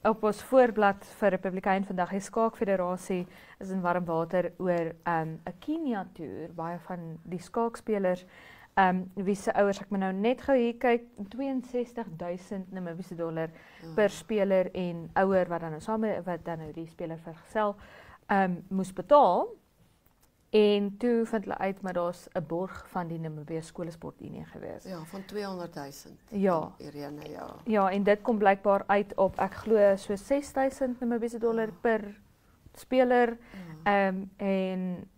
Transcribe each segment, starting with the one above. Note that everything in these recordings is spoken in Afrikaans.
op ons voorblad vir Republikein vandag, die skaakfederasie is in warm water oor 'n Kenia toer. Baie van die skaakspelers wie se ouers, ek moet nou net gou hier kyk, 62.000 Namibiese dollar per speler en ouer wat dan nou die speler vergesel moes betaal. En toe vind hulle uit, maar daar's 'n borg van die Namibië Skoolsportunie gewees. Ja, van 200.000. Ja. Irene, ja. Ja, en dit kom blykbaar uit op, ek glo, so 6.000 Namibiese dollar per speler. En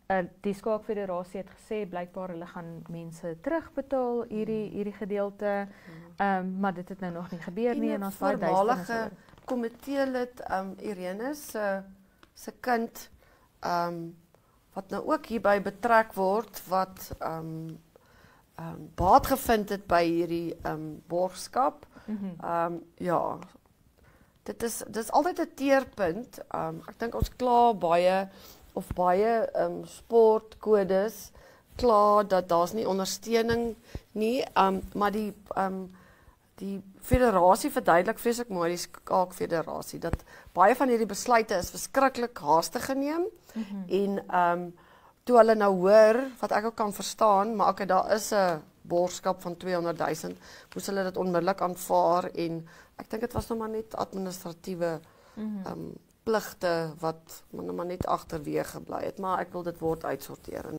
die skaakfederasie het gesê blykbaar hulle gaan mense terugbetaal hierdie gedeelte. Maar dit het nou nog nie gebeur nie en ons baie voormalige komiteelid Irene se kind wat nou ook hierby betrek word, wat baat gevind het by hierdie borgskap. Ja, dit is altyd 'n teerpunt. Ek dink ons kla baie sportkodes kla dat daar's nie ondersteuning nie, maar die federasie verduidelik vreeslik mooi, die skaakfederasie, dat baie van hierdie besluite is verskriklik haastig geneem. En toe hulle nou hoor, wat ek ook kan verstaan, maar okay, daar is 'n borgskap van 200.000, moes hulle dit onmiddellik aanvaar en ek dink dit was nog maar net administratiewe pligte wat maar net agterweeg gebly het, maar ek wil dit word uitsorteer.